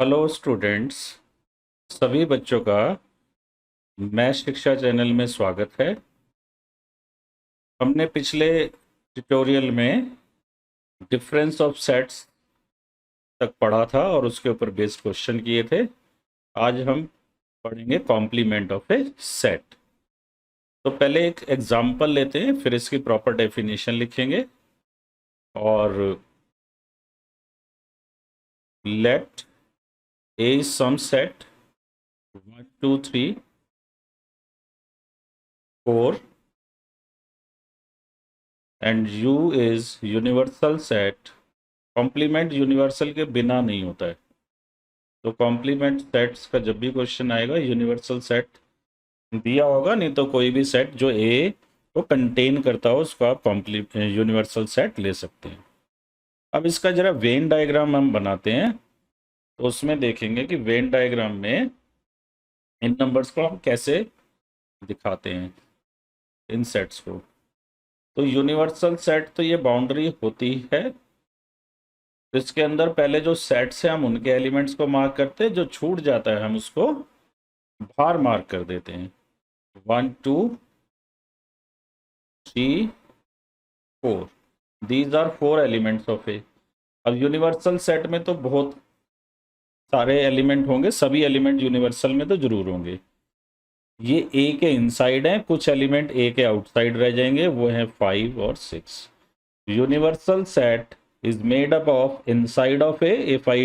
Hello students, सभी बच्चों का मैथ शिक्षा चैनल में स्वागत है। हमने पिछले ट्यूटोरियल में डिफरेंस ऑफ सेट्स तक पढ़ा था और उसके ऊपर बेस्ड क्वेश्चन किए थे। आज हम पढ़ेंगे कॉम्प्लीमेंट ऑफ ए सेट। तो पहले एक एग्जांपल लेते हैं, फिर इसकी प्रॉपर डेफिनेशन लिखेंगे। और let A some set 1 2 3 4 and U is universal set. Complement universal के बिना नहीं होता है, तो कॉम्प्लीमेंट सेट्स का जब भी क्वेश्चन आएगा यूनिवर्सल सेट दिया होगा, नहीं तो कोई भी सेट जो ए को कंटेन करता हो उसको आप यूनिवर्सल सेट ले सकते हैं। अब इसका जरा वेन डायग्राम हम बनाते हैं, तो उसमें देखेंगे कि वेन डायग्राम में इन नंबर्स को हम कैसे दिखाते हैं, इन सेट्स को। तो यूनिवर्सल सेट तो ये बाउंड्री होती है, तो इसके अंदर पहले जो सेट्स हैं हम उनके एलिमेंट्स को मार्क करते हैं, जो छूट जाता है हम उसको बाहर मार्क कर देते हैं। 1 2 3 4, दीज आर 4 एलिमेंट्स ऑफ ए। अब यूनिवर्सल सेट में तो बहुत सारे एलिमेंट होंगे, सभी एलिमेंट यूनिवर्सल में तो जरूर होंगे। ये ए के इनसाइड हैं, कुछ एलिमेंट ए के आउटसाइड रह जाएंगे, वो हैं 5 और 6। Universal set is made up of inside of a, if I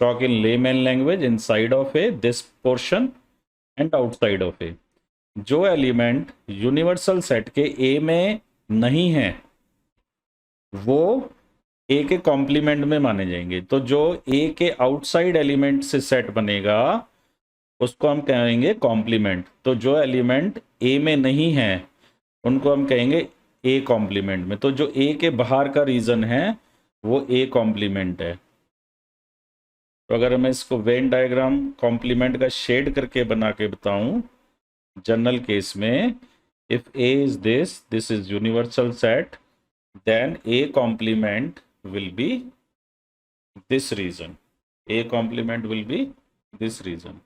talk in layman language, inside of a this portion and outside of a। जो एलिमेंट यूनिवर्सल सेट के ए में नहीं है वो ए के कॉम्प्लीमेंट में माने जाएंगे। तो जो ए के आउटसाइड एलिमेंट से सेट बनेगा उसको हम कहेंगे कॉम्प्लीमेंट। तो जो एलिमेंट ए में नहीं है उनको हम कहेंगे ए कॉम्प्लीमेंट में। तो जो ए के बाहर का रीजन है वो ए कॉम्प्लीमेंट है। तो अगर मैं इसको वेन डायग्राम कॉम्प्लीमेंट का शेड करके बना के बताऊं, जनरल केस में if A is this is universal set, then A complement will be this region. A complement will be this region.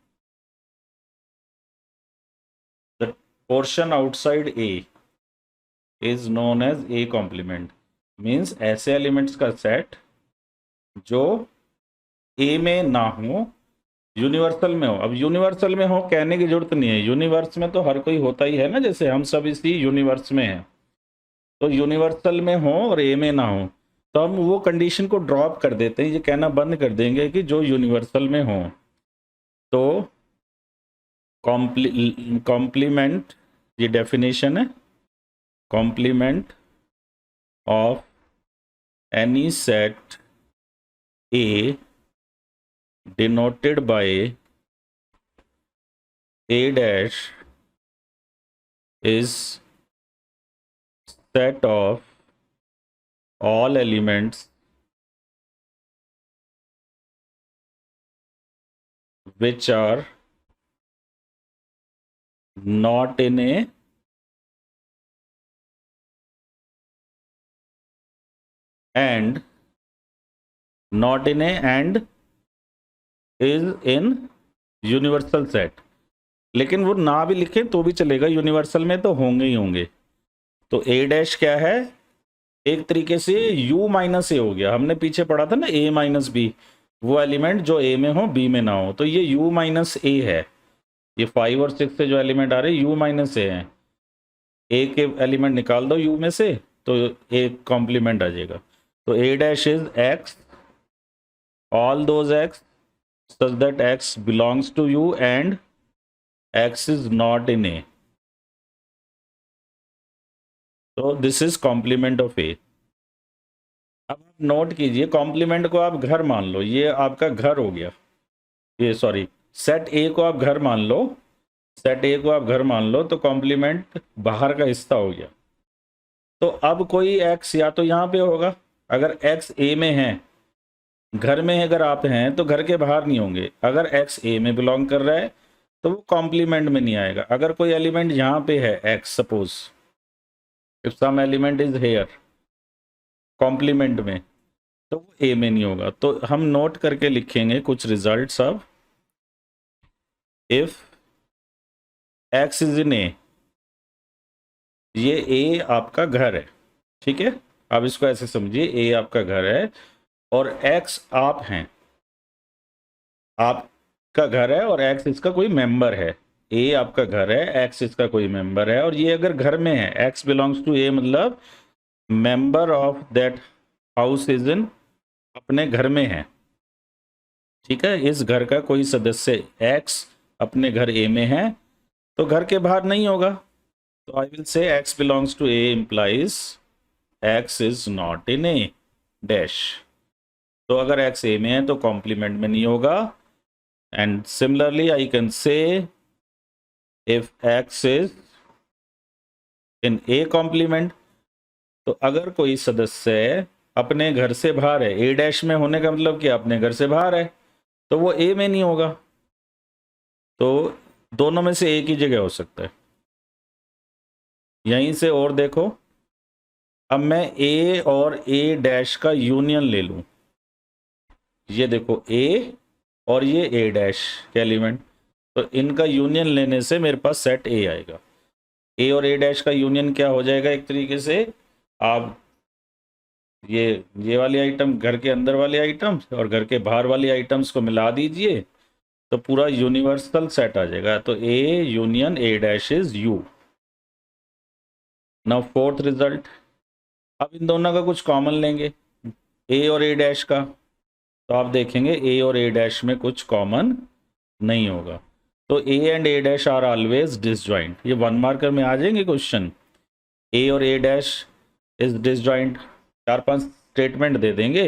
The portion outside A is known as A complement. Means ऐसे elements का set जो A में ना हो, universal में हो। अब universal में हो कहने की जरूरत नहीं है, यूनिवर्स में तो हर कोई होता ही है ना, जैसे हम सब इसी यूनिवर्स में हैं। तो यूनिवर्सल में हो और ए में ना हो तो हम वो कंडीशन को ड्रॉप कर देते हैं, ये कहना बंद कर देंगे कि जो यूनिवर्सल में हो। तो कॉम्प्लीमेंट, ये डेफिनेशन है, complement of any set A denoted by a dash is set of all elements which are not in a and not in a and is in universal set. लेकिन वो ना भी लिखें तो भी चलेगा, यूनिवर्सल में तो होंगे ही होंगे। तो ए डैश क्या है, एक तरीके से u माइनस ए हो गया। हमने पीछे पढ़ा था ना a माइनस बी, वो एलिमेंट जो a में हो b में ना हो, तो ये u माइनस ए है। ये 5 और 6 से जो एलिमेंट आ रहे हैं u माइनस ए हैं। a के एलिमेंट निकाल दो u में से तो a कॉम्प्लीमेंट आ जाएगा। तो a dash is x, all those x such that x belongs to u and x is not in a। तो दिस इज कॉम्प्लीमेंट ऑफ ए। अब आप नोट कीजिए, कॉम्प्लीमेंट को आप घर मान लो, ये आपका घर हो गया। ये सॉरी, सेट ए को आप घर मान लो, सेट ए को आप घर मान लो, तो कॉम्प्लीमेंट बाहर का हिस्सा हो गया। तो अब कोई x या तो यहाँ पे होगा, अगर x ए में है, घर में अगर आप हैं तो घर के बाहर नहीं होंगे। अगर x ए में बिलोंग कर रहा है तो वो कॉम्प्लीमेंट में नहीं आएगा। अगर कोई एलिमेंट यहाँ पे है x, suppose if some element is here complement में, तो वो ए में नहीं होगा। तो हम नोट करके लिखेंगे कुछ रिजल्ट्स। अब इफ एक्स इज इन ए, ये ए आपका घर है, ठीक है। आप इसको ऐसे समझिए, ए आपका घर है और एक्स आप हैं, आपका घर है और एक्स इसका कोई मेंबर है। ए आपका घर है, एक्स इसका कोई मेंबर है, और ये अगर घर में है, एक्स बिलोंग्स टू ए, मतलब member of that house is in, अपने घर में है, ठीक है। इस घर का कोई सदस्य एक्स अपने घर ए में है, तो घर के बाहर नहीं होगा। तो I will say x belongs to A implies x is not in A dash. तो अगर एक्स ए में है तो कॉम्प्लीमेंट में नहीं होगा। And similarly I can say if x is in A complement, तो अगर कोई सदस्य अपने घर से बाहर है, ए डैश में होने का मतलब क्या, अपने घर से बाहर है, तो वो ए में नहीं होगा। तो दोनों में से एक ही जगह हो सकता है। यहीं से और देखो, अब मैं ए और ए डैश का यूनियन ले लूं, ये देखो ए और ये ए डैश के एलिमेंट, तो इनका यूनियन लेने से मेरे पास सेट ए आएगा। ए और ए डैश का यूनियन क्या हो जाएगा, एक तरीके से आप ये वाली आइटम, घर के अंदर वाले आइटम्स और घर के बाहर वाली आइटम्स को मिला दीजिए, तो पूरा यूनिवर्सल सेट आ जाएगा। तो A union A dash is you. Now fourth result, अब इन दोनों का कुछ कॉमन लेंगे, ए और ए डैश का, तो आप देखेंगे ए और ए डैश में कुछ कॉमन नहीं होगा। तो A and A dash are always disjoint. ये 1 मार्कर में आ जाएंगे क्वेश्चन, ए और A dash is disjoint. 4-5 statement दे देंगे,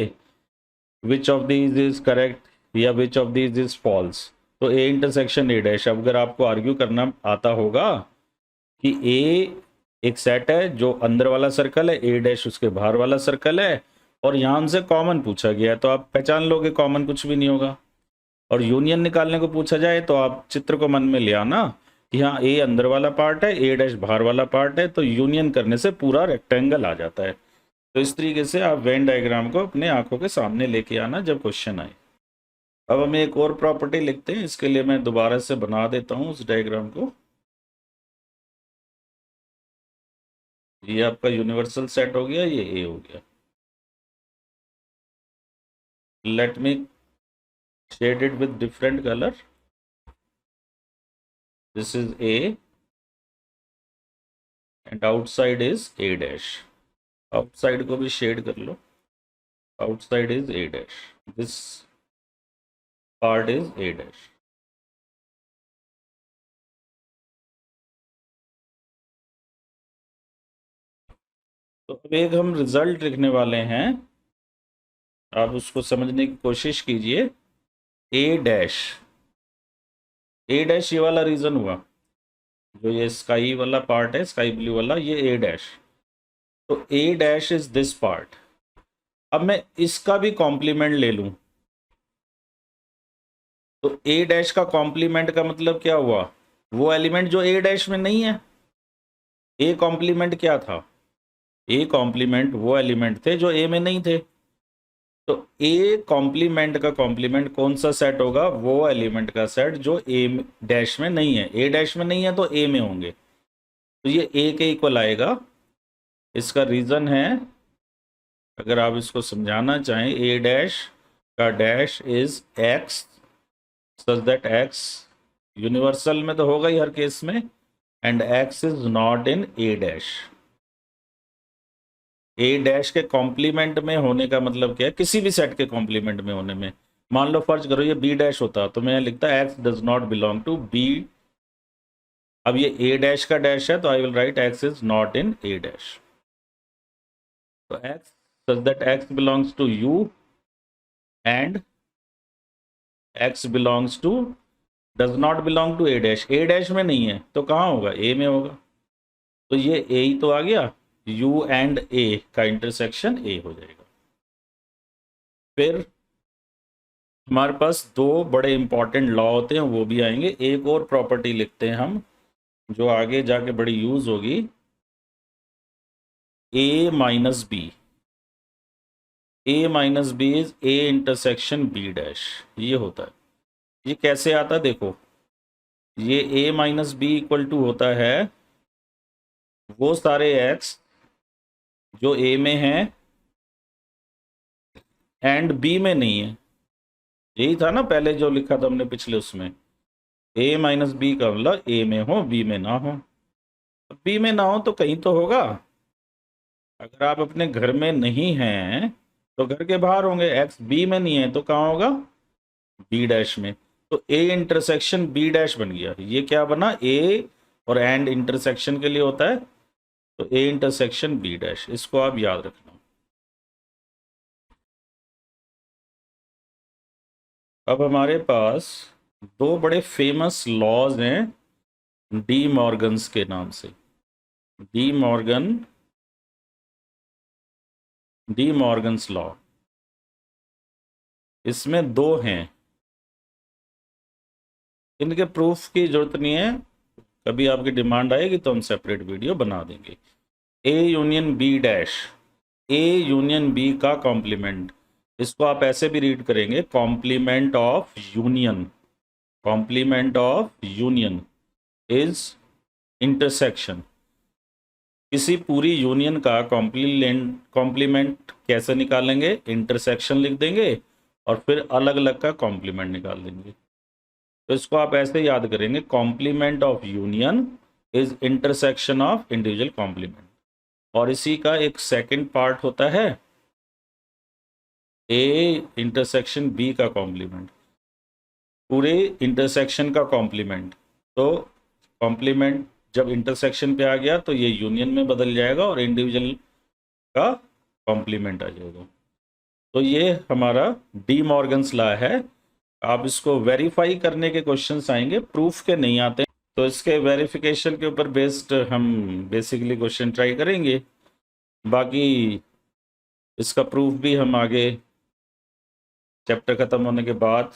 which of these is correct या which of these is false. तो ए इंटरसेक्शन ए डैश, अगर आपको आर्ग्यू करना आता होगा कि ए एक सेट है जो अंदर वाला सर्कल है, ए डैश उसके बाहर वाला सर्कल है, और यहाँ उनसे कॉमन पूछा गया है, तो आप पहचान लोगे कॉमन कुछ भी नहीं होगा। और यूनियन निकालने को पूछा जाए तो आप चित्र को मन में ले आना कि हाँ ए अंदर वाला पार्ट है, ए डैश बाहर वाला पार्ट है, तो यूनियन करने से पूरा रेक्टेंगल आ जाता है। तो इस तरीके से आप वेन डायग्राम को अपने आंखों के सामने लेके आना जब क्वेश्चन आए। अब हम एक और प्रॉपर्टी लिखते हैं, इसके लिए मैं दोबारा से बना देता हूँ उस डायग्राम को। ये आपका यूनिवर्सल सेट हो गया, ये ए हो गया। Let me shade it with different colour. This is A and outside is A dash. Outside को भी शेड कर लो, outside is A dash, this part is A dash. तो अब एक हम रिजल्ट लिखने वाले हैं, आप उसको समझने की कोशिश कीजिए। ए डैश, ए डैश ये वाला रीजन हुआ, जो ये स्काई वाला पार्ट है, स्काई ब्लू वाला, ये ए डैश। तो A dash is this part. अब मैं इसका भी कॉम्प्लीमेंट ले लूं, तो ए डैश का कॉम्प्लीमेंट का मतलब क्या हुआ, वो एलिमेंट जो ए डैश में नहीं है। ए कॉम्प्लीमेंट क्या था, ए कॉम्प्लीमेंट वो एलिमेंट थे जो ए में नहीं थे। तो ए कॉम्प्लीमेंट का कॉम्प्लीमेंट कौन सा सेट होगा, वो एलिमेंट का सेट जो ए डैश में नहीं है। ए डैश में नहीं है तो ए में होंगे, तो ये ए के इक्वल आएगा। इसका रीजन है, अगर आप इसको समझाना चाहें, ए डैश का dash is x such that x universal में तो होगा ही हर केस में, and x is not in A dash. A dash के कॉम्प्लीमेंट में होने का मतलब क्या है, किसी भी सेट के कॉम्प्लीमेंट में होने में। मान लो फर्ज करो ये बी डैश होता तो मैं लिखता X does not belong to B. अब ये ए डैश का डैश है तो I will write X is not in A dash. तो X such that X belongs to U and X belongs to does not belong to A dash. A dash में नहीं है तो कहाँ होगा, ए में होगा। तो ये ए ही तो आ गया, यू एंड ए का इंटरसेक्शन ए हो जाएगा। फिर हमारे पास 2 बड़े इंपॉर्टेंट लॉ होते हैं, वो भी आएंगे। एक और प्रॉपर्टी लिखते हैं हम जो आगे जाके बड़ी यूज होगी, A minus B. A minus B is A intersection B dash, ये होता है। ये कैसे आता है देखो, ये A minus B equal to होता है वो सारे एक्स जो ए में हैं एंड बी में नहीं है। यही था ना पहले जो लिखा था हमने पिछले उसमें, ए माइनस बी का मतलब ए में हो बी में ना हो। बी में ना हो तो कहीं तो होगा। अगर आप अपने घर में नहीं हैं तो घर के बाहर होंगे। एक्स बी में नहीं है तो कहाँ होगा, बी डैश में। तो ए इंटरसेक्शन बी डैश बन गया। ये क्या बना, ए और एंड इंटरसेक्शन के लिए होता है, तो ए इंटरसेक्शन बी डैश, इसको आप याद रखना। अब हमारे पास दो बड़े फेमस लॉज हैं डी मॉर्गन्स के नाम से। डी मॉर्गन्स लॉ, इसमें दो हैं। इनके प्रूफ की जरूरत नहीं है, कभी आपकी डिमांड आएगी तो हम सेपरेट वीडियो बना देंगे। A union B dash, A union B का कॉम्प्लीमेंट, इसको आप ऐसे भी रीड करेंगे, complement of union. Complement of union is intersection. किसी पूरी यूनियन का कॉम्प्लीमेंट कैसे निकालेंगे, इंटरसेक्शन लिख देंगे और फिर अलग अलग का कॉम्प्लीमेंट निकाल देंगे। तो इसको आप ऐसे याद करेंगे, complement of union is intersection of individual complement. और इसी का एक सेकंड पार्ट होता है ए इंटरसेक्शन बी का कॉम्प्लीमेंट, पूरे इंटरसेक्शन का कॉम्प्लीमेंट। तो कॉम्प्लीमेंट जब इंटरसेक्शन पे आ गया तो ये यूनियन में बदल जाएगा और इंडिविजुअल का कॉम्प्लीमेंट आ जाएगा। तो ये हमारा डी मॉर्गन्स लॉ है। आप इसको वेरीफाई करने के क्वेश्चंस आएंगे, प्रूफ के नहीं आते। तो इसके वेरिफिकेशन के ऊपर बेस्ड हम बेसिकली क्वेश्चन ट्राई करेंगे। बाकी इसका प्रूफ भी हम आगे चैप्टर ख़त्म होने के बाद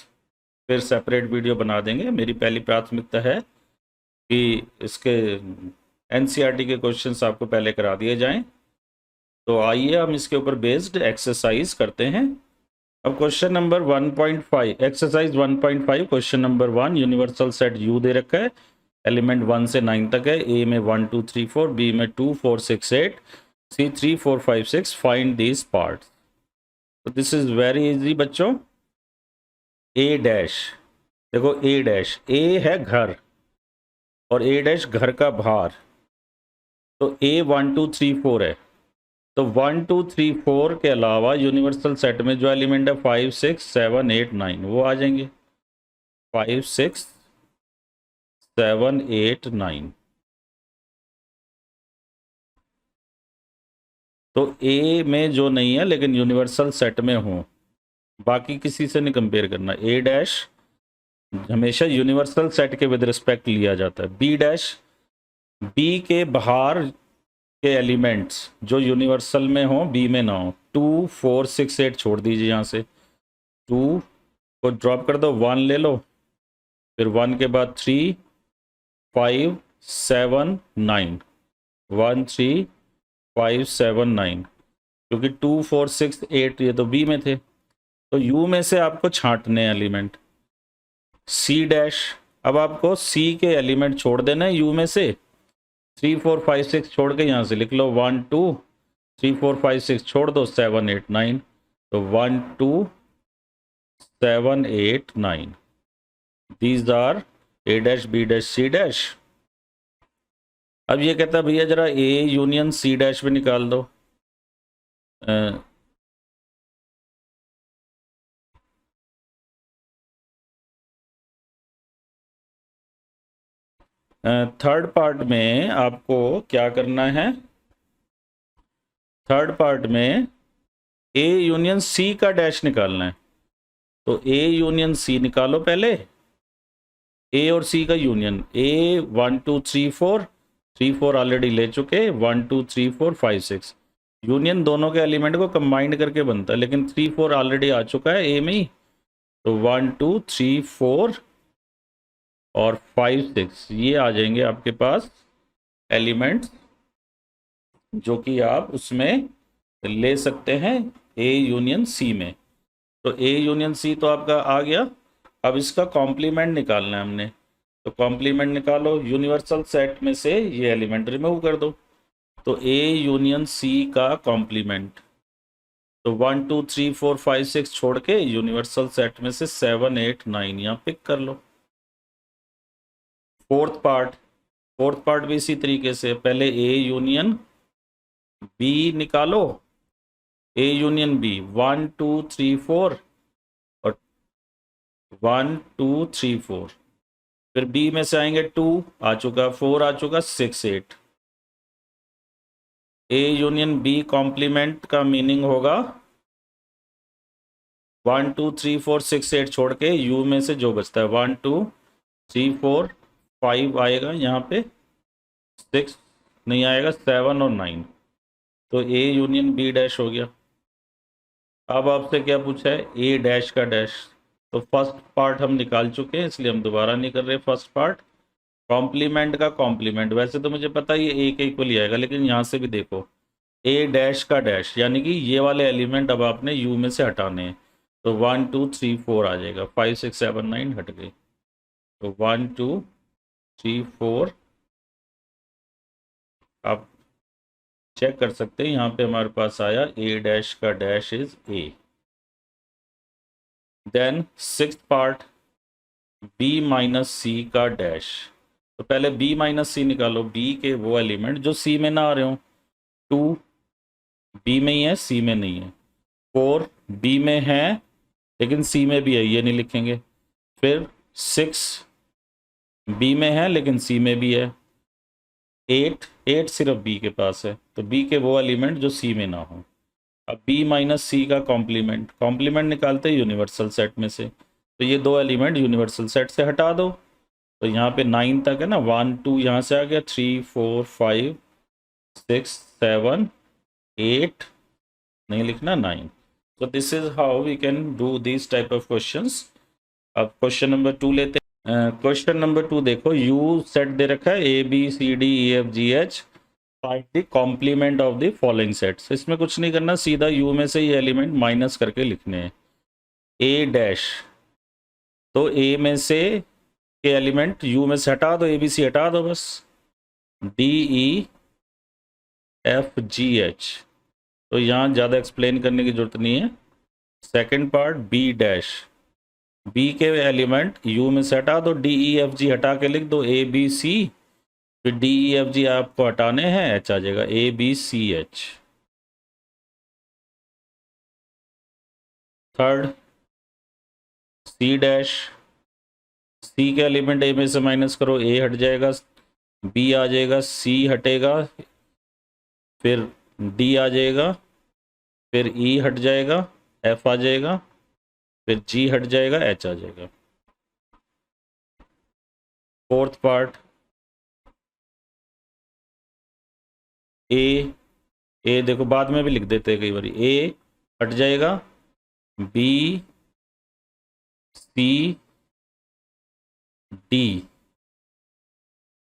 फिर सेपरेट वीडियो बना देंगे। मेरी पहली प्राथमिकता है कि इसके एनसीईआरटी के क्वेश्चंस आपको पहले करा दिए जाएं। तो आइए हम इसके ऊपर बेस्ड एक्सरसाइज करते हैं। अब question number 1.5, exercise 1.5, question number 1, universal set you दे रखा है, एलिमेंट 1 से 9 तक है। ए में 1 2 3 4, बी में 2 4 6 8, सी 3 4 5 6, फाइंड दीज पार्ट्स। तो दिस इज वेरी इजी बच्चों। ए डैश, देखो ए डैश, ए है घर और ए डैश घर का बाहर, तो ए 1 2 3 4 है। तो 1 2 3 4 के अलावा यूनिवर्सल सेट में जो एलिमेंट है 5 6 7 8 9 वो आ जाएंगे। 5 6 7 8 9। तो ए में जो नहीं है लेकिन यूनिवर्सल सेट में हो, बाकी किसी से नहीं कंपेयर करना। ए डैश हमेशा यूनिवर्सल सेट के विद रिस्पेक्ट लिया जाता है। बी डैश, बी के बाहर के एलिमेंट्स जो यूनिवर्सल में हो बी में ना हो। 2 4 6 8 छोड़ दीजिए, यहाँ से 2 को ड्रॉप कर दो, 1 ले लो, फिर 1 के बाद 3 5 7 9, 1 3 5 7 9, क्योंकि 2 4 6 8 ये तो बी में थे। तो यू में से आपको छांटने एलिमेंट। सी डैश, अब आपको सी के एलिमेंट छोड़ देना है यू में से। 3 4 5 6 छोड़ के यहाँ से लिख लो 1 2, 3 4 5 6 छोड़ दो 7 8 9, तो 1 2 7 8 9, these are A dash B dash C dash. अब ये कहता है भैया जरा ए यूनियन सी डैश भी निकाल दो। थर्ड पार्ट में आपको क्या करना है, थर्ड पार्ट में ए यूनियन सी का डैश निकालना है। तो ए यूनियन सी निकालो पहले, ए और सी का यूनियन। ए 1 2 3 4, 3 4 ऑलरेडी ले चुके, 1 2 3 4 5 6, यूनियन दोनों के एलिमेंट को कंबाइंड करके बनता है, लेकिन 3 4 ऑलरेडी आ चुका है ए में ही। तो 1 2 3 4 और 5 6 ये आ जाएंगे आपके पास एलिमेंट्स जो कि आप उसमें ले सकते हैं ए यूनियन सी में। तो ए यूनियन सी तो आपका आ गया। अब इसका कॉम्प्लीमेंट निकालना है हमने, तो कॉम्प्लीमेंट निकालो। यूनिवर्सल सेट में से ये एलिमेंट रिमूव कर दो। तो ए यूनियन सी का कॉम्प्लीमेंट, तो 1 2 3 4 5 6 छोड़ के यूनिवर्सल सेट में से 7 8 9 यहाँ पिक कर लो। फोर्थ पार्ट भी इसी तरीके से, पहले ए यूनियन बी निकालो। ए यूनियन बी 1 2 3 4 और 1 2 3 4। फिर बी में से आएंगे 2 आ चुका, 4 आ चुका, 6 8। ए यूनियन बी कॉम्प्लीमेंट का मीनिंग होगा 1 2 3 4 6 8 छोड़ के यू में से जो बचता है 1 2 3 4 5 आएगा, यहाँ पे 6 नहीं आएगा, 7 और 9। तो ए यूनियन बी डैश हो गया। अब आपसे क्या पूछा है, ए डैश का डैश। तो फर्स्ट पार्ट हम निकाल चुके हैं, इसलिए हम दोबारा नहीं कर रहे फर्स्ट पार्ट। कॉम्प्लीमेंट का कॉम्प्लीमेंट, वैसे तो मुझे पता है ये ए के इक्वल ही आएगा, लेकिन यहाँ से भी देखो ए डैश का डैश, यानी कि ये वाले एलिमेंट अब आपने यू में से हटाने हैं। तो 1 2 3 4 आ जाएगा, 5 6 7 9 हट गए। तो 1 2 3 4 आप चेक कर सकते हैं, यहाँ पे हमारे पास आया ए डैश का dash is A. Then sixth part B minus C का डैश। तो पहले बी माइनस सी निकालो, बी के वो एलिमेंट जो सी में ना आ रहे हो। 2 बी में ही है, सी में नहीं है। 4 बी में है लेकिन सी में भी है, ये नहीं लिखेंगे। फिर 6 बी में है लेकिन सी में भी है। 8 सिर्फ बी के पास है, तो बी के वो एलिमेंट जो सी में ना हो। अब बी माइनस सी का कॉम्प्लीमेंट निकालते हैं यूनिवर्सल सेट में से। तो ये दो एलिमेंट यूनिवर्सल सेट से हटा दो। तो यहाँ पे 9 तक है ना, 1 2 यहाँ से आ गया, 3 4 5 6 7 8 नहीं लिखना, 9। So this is how we can do these type of questions. अब क्वेश्चन नंबर 2 लेते हैं। क्वेश्चन नंबर 2 देखो, यू सेट दे रखा है A B C D E F G H, find the complement of the following sets. इसमें कुछ नहीं करना, सीधा यू में से ये एलिमेंट माइनस करके लिखने हैं। ए डैश, तो ए में से के एलिमेंट यू में से हटा दो, ए बी सी हटा दो बस। D E F G H, तो यहाँ ज़्यादा एक्सप्लेन करने की जरूरत नहीं है। Second part B dash, B के एलिमेंट यू में से हटा दो, डी ई एफ जी हटा के लिख दो ए बी सी। फिर डी ई एफ जी आपको हटाने हैं, एच आ जाएगा, A B C H. Third C dash, C के एलिमेंट ए में से माइनस करो, ए हट जाएगा, बी आ जाएगा, सी हटेगा, फिर डी आ जाएगा, फिर ई हट जाएगा, एफ आ जाएगा, फिर जी हट जाएगा, एच आ जाएगा। फोर्थ पार्ट ए देखो बाद में भी लिख देते हैं कई बार, ए हट जाएगा, B C D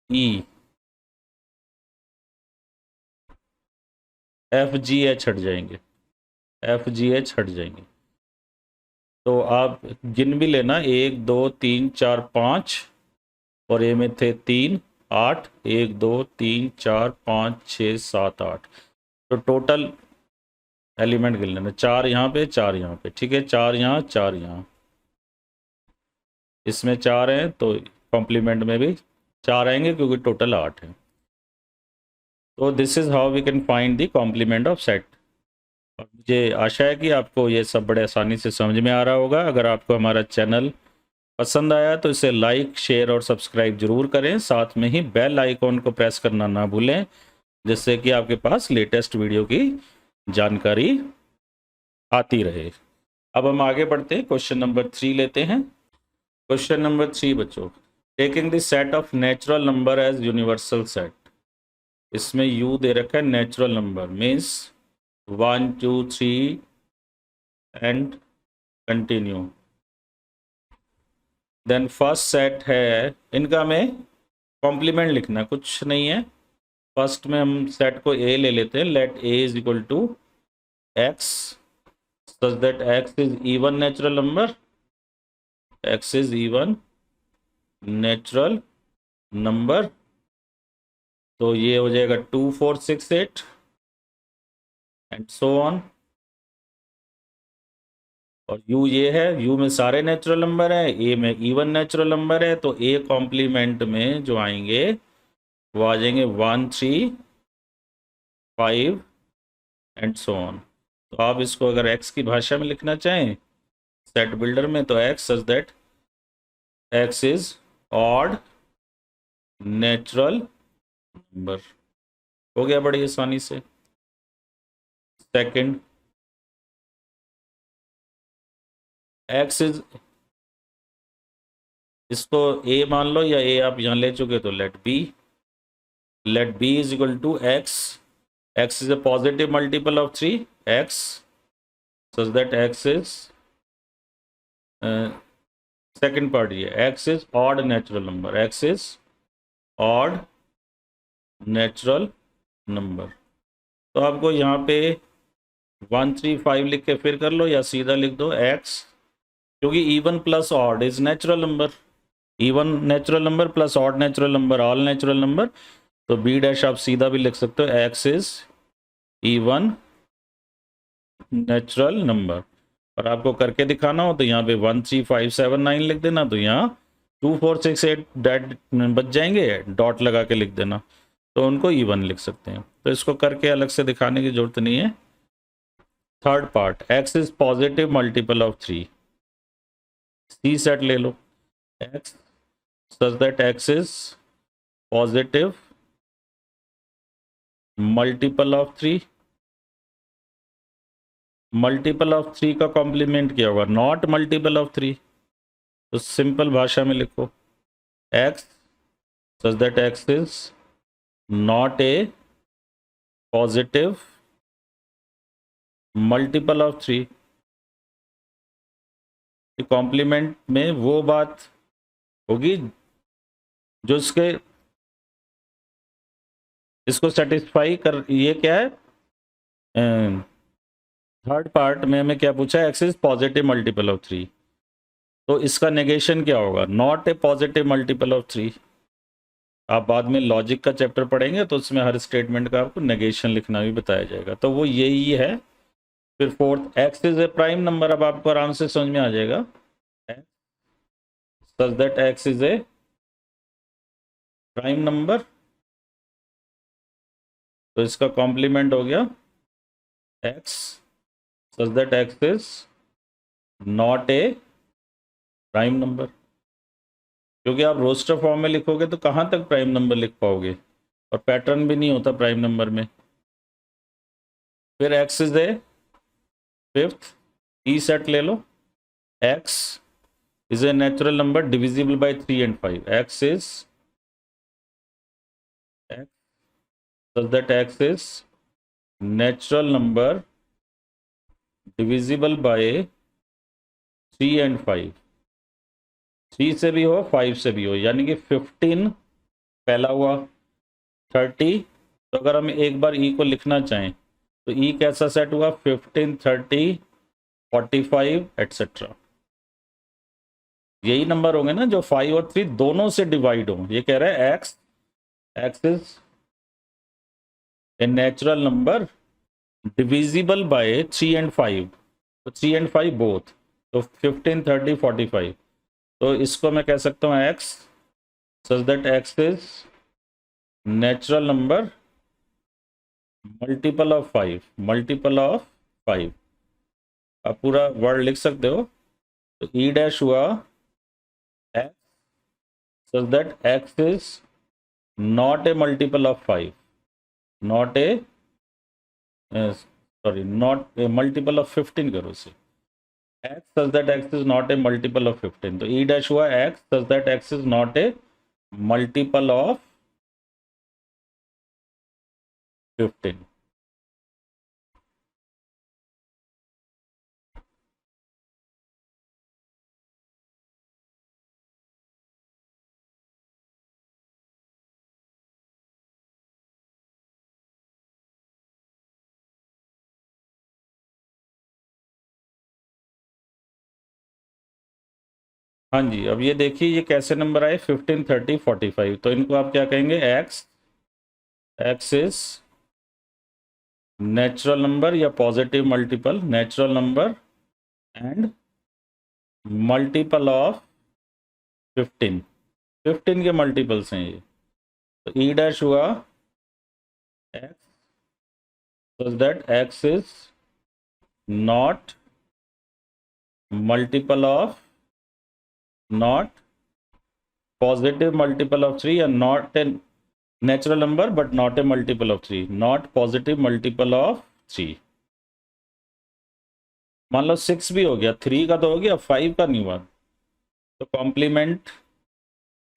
E F G H हट जाएंगे, एफ जी एच हट जाएंगे। तो आप गिन भी लेना, 1 2 3 4 5 और ए में थे 3 8, 1 2 3 4 5 6 7 8। तो टोटल एलिमेंट गिन लेना, 4 यहाँ पे 4 यहाँ पे, ठीक है, 4 यहाँ 4 यहाँ, इसमें 4 हैं तो कॉम्प्लीमेंट में भी 4 आएंगे क्योंकि टोटल 8 है। तो this is how we can find the complement of set. और मुझे आशा है कि आपको ये सब बड़े आसानी से समझ में आ रहा होगा। अगर आपको हमारा चैनल पसंद आया तो इसे लाइक शेयर और सब्सक्राइब जरूर करें, साथ में ही बेल आइकॉन को प्रेस करना ना भूलें, जिससे कि आपके पास लेटेस्ट वीडियो की जानकारी आती रहे। अब हम आगे बढ़ते हैं, क्वेश्चन नंबर 3 लेते हैं। क्वेश्चन नंबर 3 बच्चों, taking the set of natural number as universal set. इसमें यू दे रखा है natural number, means 1 2 3 and continue. Then first set है, इनका में कॉम्प्लीमेंट लिखना कुछ नहीं है। फर्स्ट में हम सेट को ए ले लेते हैं, let A is equal to x such that x is even natural number, x is even natural number, तो ये हो जाएगा 2468 एंड सो ऑन। और u ये है, u में सारे नेचुरल नंबर है, a में इवन नेचुरल नंबर है, तो a कॉम्प्लीमेंट में जो आएंगे वो आ जाएंगे 1 3 5 एंड सो ऑन। तो आप इसको अगर x की भाषा में लिखना चाहें सेट बिल्डर में, तो x such that x is odd natural number. हो गया बड़ी आसानी से। सेकंड, x इज, इसको a मान लो या a आप यहां ले चुके, तो let b is equal to x is a positive multiple of 3, x such that x is, second part ये x is odd natural number, x is odd natural number. तो आपको यहाँ पे 1 3 5 लिख के फिर कर लो, या सीधा लिख दो x, क्योंकि even plus odd is natural number, even natural number plus odd natural number all natural number. तो b डैश आप सीधा भी लिख सकते हो, x is even natural number. और आपको करके दिखाना हो तो यहाँ पे 1 3 5 7 9 लिख देना, तो यहाँ 2 4 6 8 डैट बच जाएंगे, डॉट लगा के लिख देना, तो उनको इवन लिख सकते हैं। तो इसको करके अलग से दिखाने की जरूरत नहीं है। Third part, x is positive multiple of 3, C set ले लो, x such that x is positive multiple of 3। Multiple of 3 का कॉम्प्लीमेंट क्या होगा, नॉट मल्टीपल ऑफ 3। तो सिंपल भाषा में लिखो x such that x is not a positive multiple of 3। Complement में वो बात होगी जो इसको सेटिस्फाई कर, ये क्या है, थर्ड पार्ट में हमें क्या पूछा है, x is positive multiple of 3, तो इसका नेगेशन क्या होगा, not a positive multiple of 3। आप बाद में लॉजिक का चैप्टर पढ़ेंगे तो उसमें हर स्टेटमेंट का आपको नेगेशन लिखना भी बताया जाएगा, तो वो यही है। फिर fourth, x is A prime number, अब आपको आराम से समझ में आ जाएगा, सच that X is A prime number, तो इसका कॉम्प्लीमेंट हो गया x such that X is not A prime number. क्योंकि आप रोस्टर फॉर्म में लिखोगे तो कहाँ तक प्राइम नंबर लिख पाओगे, और पैटर्न भी नहीं होता प्राइम नंबर में। फिर X is a fifth, E set ले लो, X is a natural number divisible by 3 and 5, X is such that X is natural number divisible by 3 and 5, 3 से भी हो 5 से भी हो, यानी कि 15 पहला हुआ, 30, तो अगर हम एक बार ई को लिखना चाहें तो ई कैसा सेट हुआ, 15 30 45 एटसेट्रा। यही नंबर होंगे ना जो 5 और 3 दोनों से डिवाइड हो। ये कह रहा है x is a natural number divisible by 3 and 5, तो 3 and 5 बोथ, तो 15 30 45। तो इसको मैं कह सकता हूँ x such that X is natural number multiple of 5, multiple of 5। आप पूरा वर्ड लिख सकते हो, तो ई डैश हुआ x such that X is not A multiple of 5, not a, sorry not a multiple of 15 करो इसे, x such that X is not A multiple of 15। तो ई डैश हुआ x such that X is not A multiple of 15। हाँ जी, अब ये देखिए ये कैसे नंबर आए 15, 30, 45, तो इनको आप क्या कहेंगे, एक्स इज नेचुरल नंबर या positive multiple, natural number and multiple of 15, 15 के मल्टीपल्स हैं ये, तो ई डैश हुआ x such that X is not multiple of, not positive multiple of 3 या not a natural number but not a multiple of 3, not positive multiple of 3। मान लो 6 भी हो गया, 3 का तो हो गया, 5 का नहीं हुआ, तो कॉम्प्लीमेंट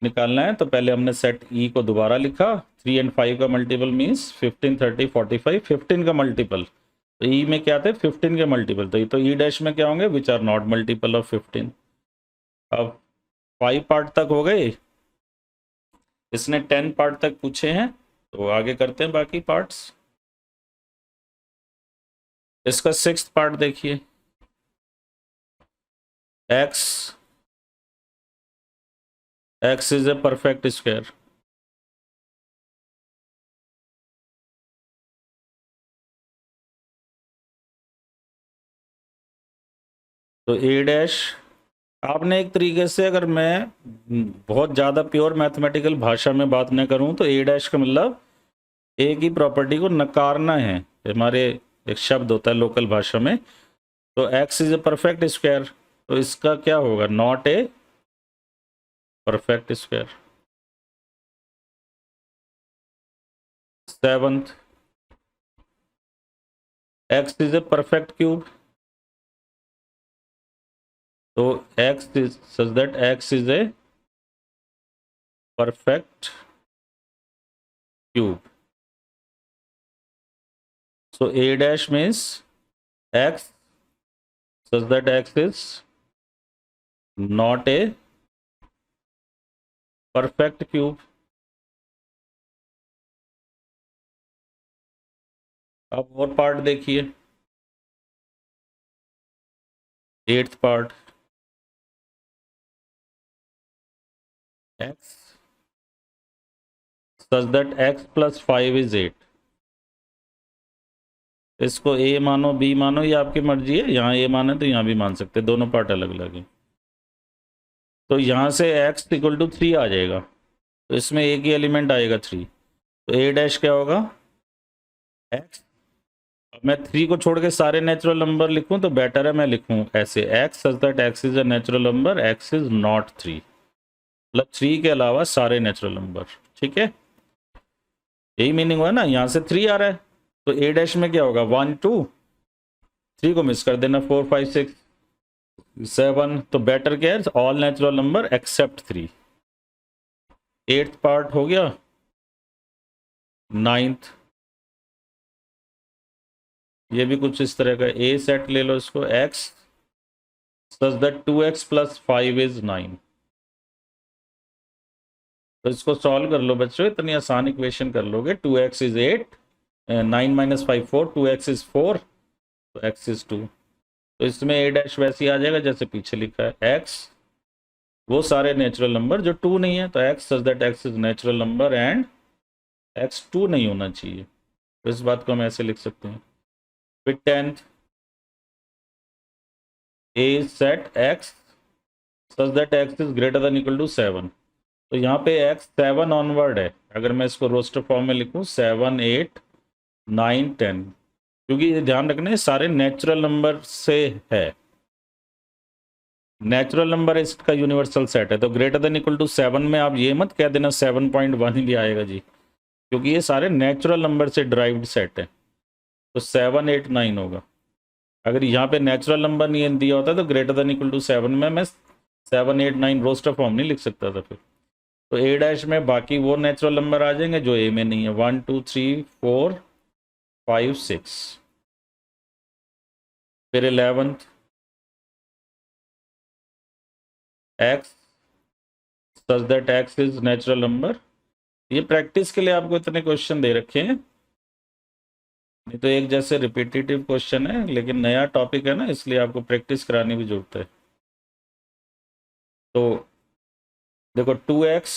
निकालना है तो पहले हमने सेट ई को दोबारा लिखा, 3 एंड 5 का मल्टीपल मीन्स 15, 30, 45, 15 का मल्टीपल, तो ई में क्या थे 15 के मल्टीपल, तो ये तो ई डैश में क्या होंगे, which are not multiple of 15। अब 5 पार्ट तक हो गए, इसने 10 पार्ट तक पूछे हैं, तो आगे करते हैं बाकी पार्ट्स। इसका 6th पार्ट देखिए, x is a perfect square, तो ए डैश, आपने एक तरीके से, अगर मैं बहुत ज़्यादा प्योर मैथमेटिकल भाषा में बात न करूं तो ए डैश का मतलब ए की प्रॉपर्टी को नकारना है, हमारे एक शब्द होता है लोकल भाषा में, तो X is a perfect square, तो इसका क्या होगा, not a perfect square. 7th, X is a perfect cube, तो X is such that X is a perfect cube, so a dash means x such that x is not a perfect cube। अब और part देखिए, 8th part, x such that x plus 5 is 8, इसको a मानो b मानो, ये आपकी मर्जी है, यहाँ a माने तो यहाँ भी मान सकते, दोनों पार्ट अलग अलग है, तो यहाँ से x इक्वल टू 3 आ जाएगा, तो इसमें एक ही एलिमेंट आएगा 3, तो a डैश क्या होगा x, अब मैं 3 को छोड़ के सारे नेचुरल नंबर लिखूं तो बेटर है मैं लिखूं ऐसे, x such that x is a natural number, x is not 3, मतलब 3 के अलावा सारे नेचुरल नंबर, ठीक है, यही मीनिंग हुआ ना, यहाँ से 3 आ रहा है, तो ए डैश में क्या होगा 1 2, 3 को मिस कर देना, 4 5 6 7, तो बेटर क्या है, all natural number except 3। 8th part हो गया, 9th, ये भी कुछ इस तरह का, ए सेट ले लो इसको, x such that 2x plus 5 is 9, तो इसको सॉल्व कर लो बच्चों, इतनी आसान इक्वेशन कर लोगे, 2x is 8, 9 minus 5 4, 2x is 4, तो x इज 2, तो इसमें a डैश वैसे ही आ जाएगा जैसे पीछे लिखा है, x वो सारे नेचुरल नंबर जो 2 नहीं है, तो x such that x is natural number and x 2 नहीं होना चाहिए, तो इस बात को हम ऐसे लिख सकते हैं। फिर 10th, a is set x such that x is greater than equal to 7, तो यहाँ पे x 7 ऑनवर्ड है, अगर मैं इसको रोस्टर फॉर्म में लिखूँ 7 8 9 10, क्योंकि ये ध्यान रखना है सारे नेचुरल नंबर से है, नेचुरल नंबर इसका यूनिवर्सल सेट है, तो ग्रेटर देन इक्वल टू 7 में आप ये मत कह देना 7.1 ही आएगा जी, क्योंकि ये सारे नेचुरल नंबर से ड्राइव्ड सेट है, तो 7 8 9 होगा, अगर यहाँ पे नेचुरल नंबर नहीं दिया होता तो ग्रेटर देन इक्वल टू 7 में मैं 7 8 9 रोस्टर फॉर्म नहीं लिख सकता था फिर, तो ए डैश में बाकी वो नेचुरल नंबर आ जाएंगे जो ए में नहीं है, 1 2 3 4 5 6, फिर 11th, x such that x is natural number, ये प्रैक्टिस के लिए आपको इतने क्वेश्चन दे रखे हैं, नहीं तो एक जैसे रिपीटेटिव क्वेश्चन है, लेकिन नया टॉपिक है ना, इसलिए आपको प्रैक्टिस करानी भी जरूरत है। तो देखो 2x,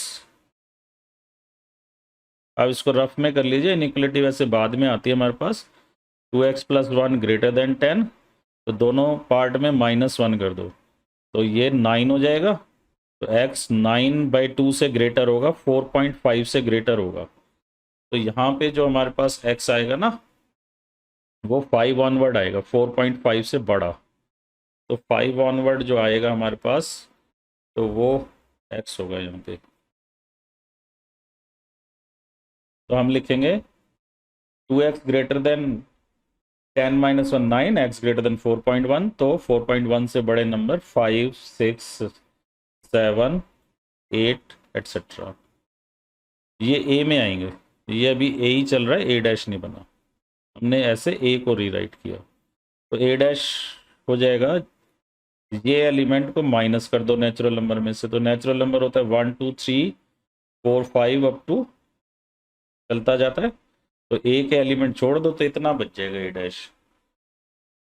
अब इसको रफ में कर लीजिए, इनइक्वलिटी वैसे बाद में आती है हमारे पास। 2x + 1 > 10, तो दोनों पार्ट में -1 कर दो, तो ये 9 हो जाएगा। तो x 9/2 से ग्रेटर होगा, 4.5 से ग्रेटर होगा। तो यहाँ पे जो हमारे पास x आएगा ना, वो 5 ऑनवर्ड आएगा, 4.5 से बड़ा। तो 5 ऑनवर्ड जो आएगा हमारे पास, तो वो x होगा यहाँ पे। तो हम लिखेंगे 2x > 10 - 1 9, x > 4.1, तो 4.1 से बड़े नंबर 5 6 7 8 एट्सेट्रा, ये ए में आएंगे। ये अभी ए ही चल रहा है, ए डैश नहीं बना, हमने ऐसे ए को रीराइट किया। तो ए डैश हो जाएगा, ये एलिमेंट को माइनस कर दो नेचुरल नंबर में से। तो नेचुरल नंबर होता है 1 2 3 4 5 अप टू चलता जाता है। तो ए के एलिमेंट छोड़ दो तो इतना बच जाएगा ए डैश।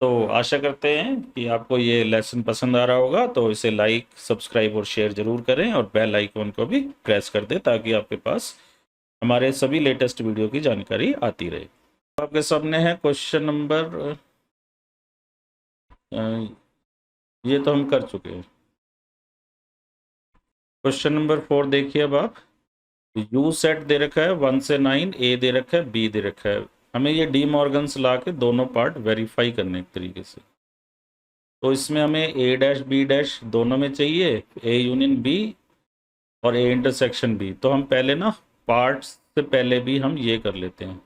तो आशा करते हैं कि आपको ये लेसन पसंद आ रहा होगा। तो इसे लाइक, सब्सक्राइब और शेयर जरूर करें, और बेल आइकन को भी प्रेस कर दें ताकि आपके पास हमारे सभी लेटेस्ट वीडियो की जानकारी आती रहे। आपके सामने है क्वेश्चन नंबर, ये तो हम कर चुके हैं। क्वेश्चन नंबर 4 देखिए अब आप। यू सेट दे रखा है 1 से 9, ए दे रखा है, बी दे रखा है। हमें ये डी मॉर्गन्स ला के दोनों पार्ट वेरीफाई करने एक तरीके से। तो इसमें हमें ए डैश बी डैश दोनों में चाहिए, ए यूनियन बी और ए इंटरसेक्शन बी। तो हम पहले ना पार्ट्स से पहले भी हम ये कर लेते हैं।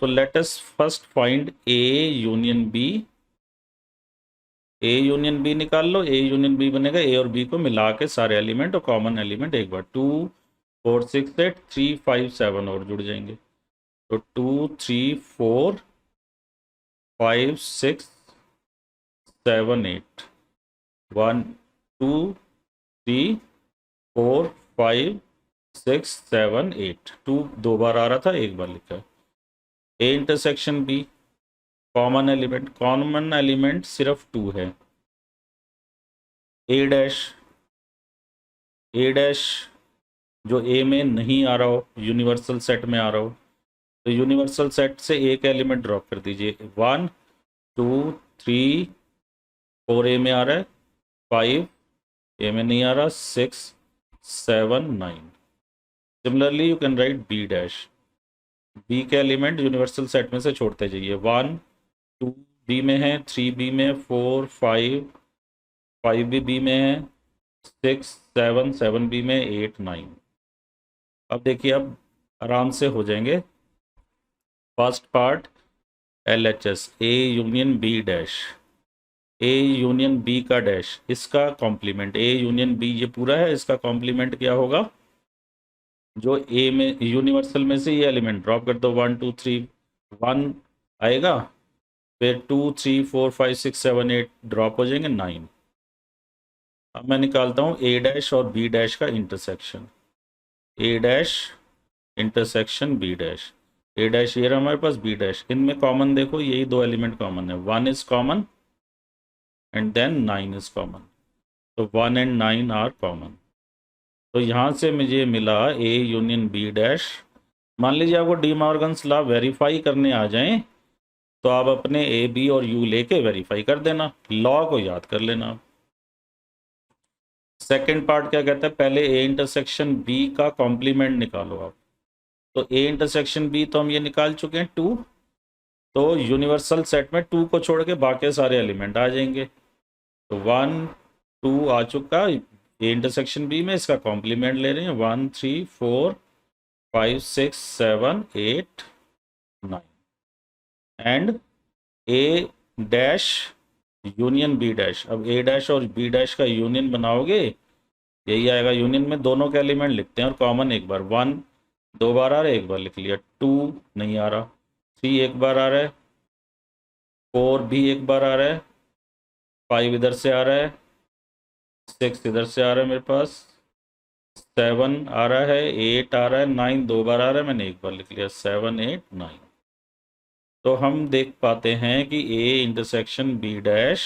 तो let us first find A union B. A union B निकाल लो, ए यूनियन बी बनेगा ए और बी को मिला के सारे एलिमेंट और कॉमन एलिमेंट एक बार। 2 4 6 8 3 5 7 और जुड़ जाएंगे। तो 2 3 4 5 6 7 8 1 2 3 4 5 6 7 8। 2 2 बार आ रहा था, एक बार लिखा है। A intersection B, common element सिर्फ 2 है। ए डैश जो ए में नहीं आ रहा हो, यूनिवर्सल सेट में आ रहा हो, तो यूनिवर्सल सेट से एक एलिमेंट ड्रॉप कर दीजिए। 1 2 3 4 ए में आ रहा है, 5 ए में नहीं आ रहा, 6 7 9। Similarly you can write B dash. B के एलिमेंट यूनिवर्सल सेट में से छोड़ते जाइए। 1 2 बी में है, 3 बी में, 4 5 भी बी में है, 6 7 बी में, 8 9। अब देखिए, अब आराम से हो जाएंगे। First part LHS, A union B dash, A union B का डैश, इसका कॉम्प्लीमेंट ए यूनियन बी, ये पूरा है, इसका कॉम्प्लीमेंट क्या होगा? जो ए में यूनिवर्सल में से ये एलिमेंट ड्रॉप कर दो। 1 2 3 1 आएगा, फिर 2 3 4 5 6 7 8 ड्रॉप हो जाएंगे, 9। अब मैं निकालता हूँ ए डैश और बी डैश का intersection. A dash intersection B dash. A dash ये रहा हमारे पास, बी डैश, इनमें कॉमन देखो, यही 2 एलिमेंट कॉमन है। 1 is common and then 9 is common. तो 1 एंड 9 आर कॉमन। तो यहाँ से मुझे मिला ए यूनियन बी डैश। मान लीजिए आपको डी मॉर्गन्स लॉ वेरीफाई करने आ जाएं, तो आप अपने ए बी और यू लेके वेरीफाई कर देना, लॉ को याद कर लेना। सेकेंड पार्ट क्या कहता है? पहले ए इंटरसेक्शन बी का कॉम्प्लीमेंट निकालो आप। तो ए इंटरसेक्शन बी तो हम ये निकाल चुके हैं, 2। तो यूनिवर्सल सेट में 2 को छोड़ के बाकी सारे एलिमेंट आ जाएंगे। तो 1 2 आ चुका ए इंटरसेक्शन बी में, इसका कॉम्प्लीमेंट ले रहे हैं। 1 3 4 5 6 7 8 9 and A dash union B dash. अब ए डैश और बी डैश का यूनियन बनाओगे, यही आएगा। यूनियन में दोनों के एलिमेंट लिखते हैं और कॉमन एक बार। 1 2 बार आ रहा है, एक बार लिख लिया। 2 नहीं आ रहा, 3 एक बार आ रहा है, 4 भी एक बार आ रहा है, 5 इधर से आ रहा है, 6 इधर से आ रहा है मेरे पास, 7 आ रहा है, 8 आ रहा है, 9 2 बार आ रहा है, मैंने एक बार लिख लिया। 7 8 9। तो हम देख पाते हैं कि A intersection B dash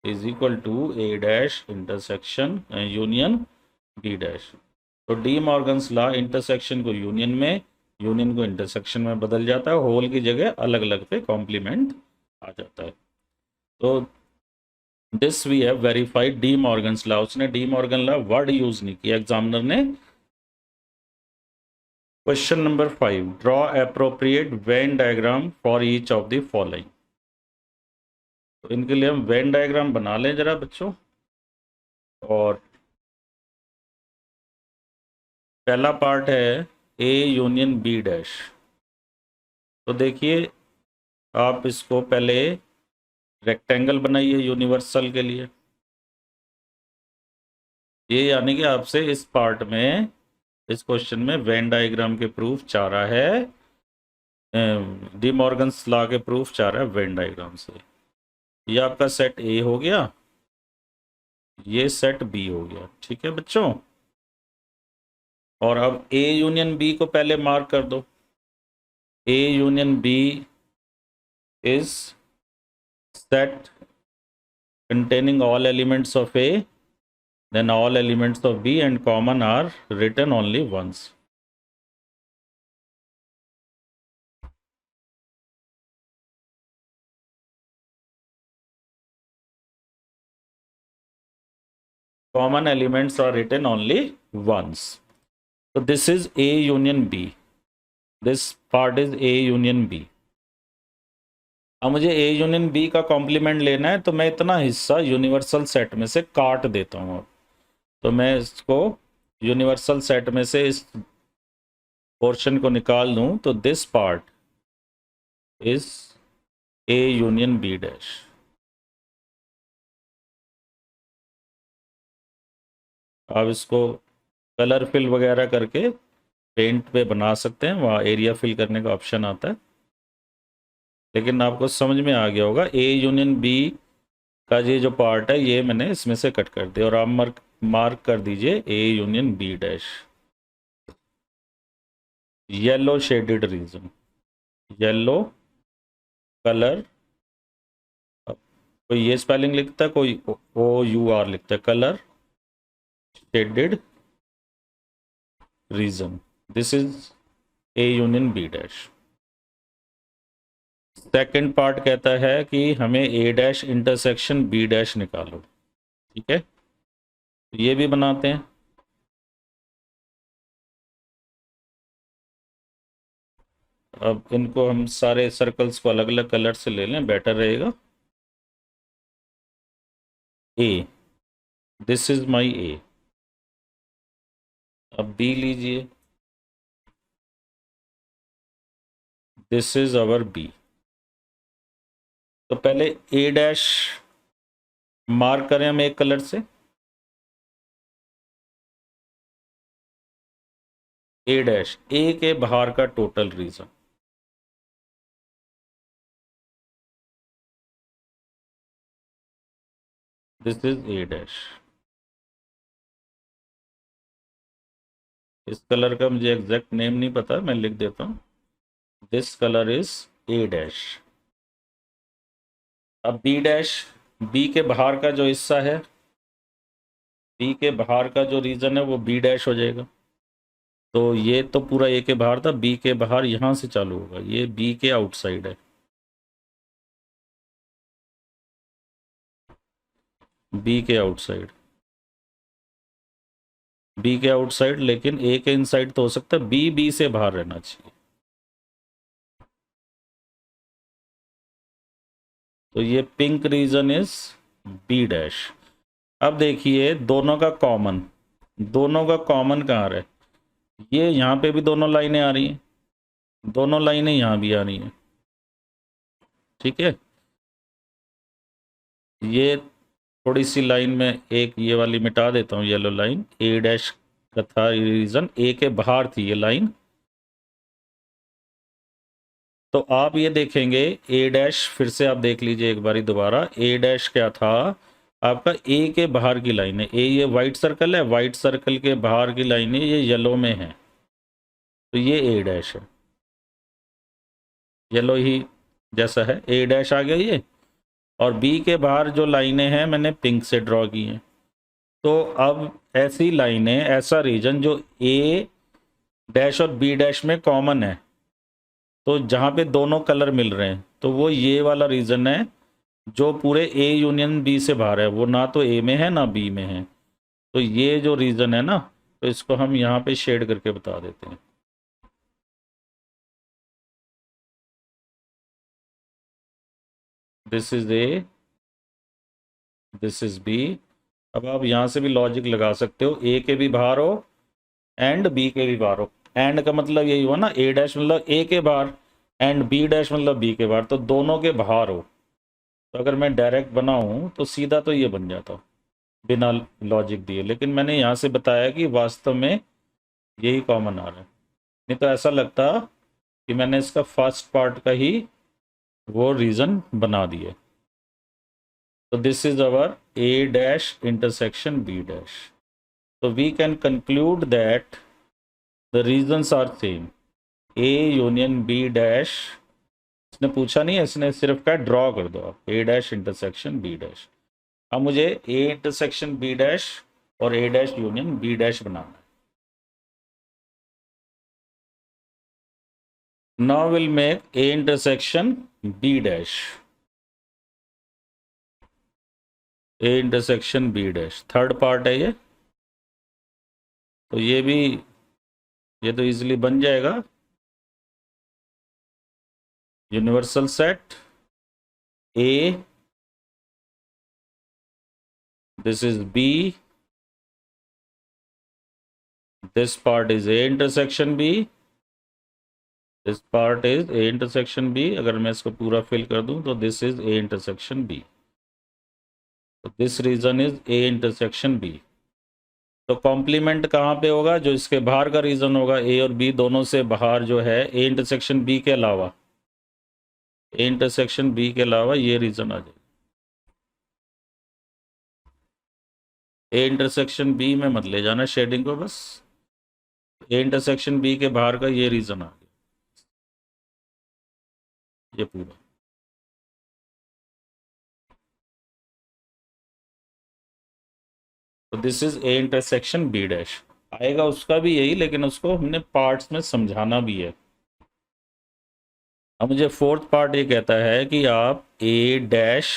is equal to A dash intersection union B dash. तो डी मॉर्गन्स लॉ इंटरसेक्शन को यूनियन में, यूनियन को इंटरसेक्शन में बदल जाता है, होल की जगह अलग अलग पे कॉम्प्लीमेंट आ जाता है। तो this we have verified De Morgan's law. उसने De Morgan law word use नहीं किया एग्जामिनर ने। Question number 5, draw appropriate Venn diagram for each of the following. तो इनके लिए हम वेन डायग्राम बना लें जरा बच्चों। और पहला पार्ट है ए यूनियन बी डैश। तो देखिए आप इसको पहले रेक्टेंगल बनाइए यूनिवर्सल के लिए। ये यानी कि आपसे इस पार्ट में, इस क्वेश्चन में वेन डायग्राम के प्रूफ चाह रहा है, डी मॉर्गन्स लॉ के प्रूफ चाह रहा है वेन डायग्राम से। ये आपका सेट ए हो गया, ये सेट बी हो गया। ठीक है बच्चों। और अब ए यूनियन बी को पहले मार्क कर दो। A union B is set containing all elements of A, then all elements of B and common are written only once. Common elements are written only once. So this is A union B. This part is A union B. अब मुझे A union B का complement लेना है, तो मैं इतना हिस्सा universal set में से काट देता हूँ। अब तो मैं इसको यूनिवर्सल सेट में से इस पोर्शन को निकाल दूँ, तो this part is A union B dash. आप इसको कलर फिल वगैरह करके पेंट पे बना सकते हैं, वहाँ एरिया फिल करने का ऑप्शन आता है। लेकिन आपको समझ में आ गया होगा ए यूनियन बी का ये जो पार्ट है ये मैंने इसमें से कट कर दिया। और आप मार्क कर दीजिए A union B dash, yellow shaded region, yellow colour. कोई ये स्पेलिंग लिखता है, कोई OUR लिखता है, colour shaded region. This is A union B dash. Second part कहता है कि हमें A dash intersection B dash निकालो। ठीक है, ये भी बनाते हैं। अब इनको हम सारे सर्कल्स को अलग अलग कलर से ले लें, बेटर रहेगा। ए, दिस इज माई ए। अब बी लीजिए, दिस इज अवर बी। तो पहले ए डैश मार्क करें हम एक कलर से। ए डैश, ए के बाहर का total region. This is A dash. इस कलर का मुझे एग्जैक्ट नेम नहीं पता, मैं लिख देता हूँ। This colour is A dash. अब बी डैश, बी के बाहर का जो हिस्सा है, बी के बाहर का जो रीजन है वो बी डैश हो जाएगा। तो ये तो पूरा ए के बाहर था, बी के बाहर यहाँ से चालू होगा, ये बी के आउटसाइड है, बी के आउटसाइड, बी के आउटसाइड। लेकिन ए के इनसाइड तो हो सकता है, बी से बाहर रहना चाहिए। तो ये pink region is B dash. अब देखिए दोनों का कॉमन, दोनों का कॉमन कहाँ है? ये यहाँ पे भी दोनों लाइनें आ रही हैं, दोनों लाइनें यहाँ भी आ रही हैं। ठीक है, ये थोड़ी सी लाइन में एक ये वाली मिटा देता हूँ, येलो लाइन। ए डैश का था रीजन, ए के बाहर थी ये लाइन। तो आप ये देखेंगे ए डैश, फिर से आप देख लीजिए एक बारी दोबारा। ए डैश क्या था आपका? ए के बाहर की लाइन है। ए ये वाइट सर्कल है, वाइट सर्कल के बाहर की लाइन है, ये येलो में है, तो ये ए डैश है, येलो ही जैसा है, ए डैश आ गया ये। और बी के बाहर जो लाइनें हैं मैंने पिंक से ड्रॉ की हैं। तो अब ऐसी लाइनें, ऐसा रीजन जो ए डैश और बी डैश में कॉमन है, तो जहाँ पे दोनों कलर मिल रहे हैं, तो वो ये वाला रीजन है जो पूरे ए यूनियन बी से बाहर है, वो ना तो ए में है ना बी में है। तो ये जो रीजन है ना, तो इसको हम यहाँ पे शेड करके बता देते हैं। This is A, this is B. अब आप यहाँ से भी लॉजिक लगा सकते हो, ए के भी बाहर हो एंड बी के भी बाहर हो। एंड का मतलब यही हुआ ना, ए डैश मतलब ए के बाहर एंड बी डैश मतलब बी के बाहर, तो दोनों के बाहर हो। तो अगर मैं डायरेक्ट बनाऊं तो सीधा तो ये बन जाता बिना लॉजिक दिए, लेकिन मैंने यहाँ से बताया कि वास्तव में यही कॉमन आ रहा है। नहीं तो ऐसा लगता कि मैंने इसका फर्स्ट पार्ट का ही वो रीज़न बना दिए। तो this is our A dash intersection B dash. तो we can conclude that the regions are same, A union B dash. इसने पूछा नहीं है, इसने सिर्फ कहा ड्रॉ कर दो आप, A dash intersection B dash. अब मुझे ए इंटरसेक्शन बी डैश और A dash union B dash बनाना है। Now will make A intersection B dash, A intersection B dash third part है ये। तो ये भी, ये तो इजीली बन जाएगा। Universal set A, this is B, this part is A intersection B, this part is A intersection B। अगर मैं इसको पूरा फिल कर दूं तो this is A intersection B, तो this region is A intersection B। तो कॉम्प्लीमेंट कहाँ पे होगा, जो इसके बाहर का रीजन होगा A और B दोनों से बाहर जो है A इंटरसेक्शन B के अलावा, A इंटरसेक्शन B के अलावा ये रीजन आ जाए। A इंटरसेक्शन B में मत ले जाना शेडिंग को, बस A इंटरसेक्शन B के बाहर का ये रीजन आ गया, ये पूरा। तो this is A intersection B dash आएगा, उसका भी यही, लेकिन उसको हमने पार्ट्स में समझाना भी है। अब मुझे फोर्थ पार्ट ये कहता है कि आप A dash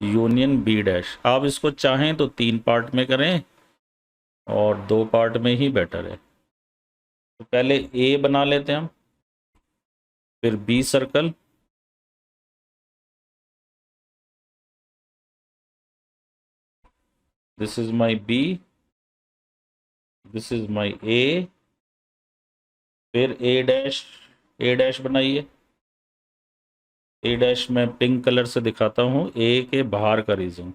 union B dash, आप इसको चाहें तो 3 पार्ट में करें और 2 पार्ट में ही बेटर है। तो पहले ए बना लेते हैं हम, फिर B circle, this is my B, this is my A, फिर ए डैश बनाइए। ए डैश में पिंक कलर से दिखाता हूँ ए के बाहर का region,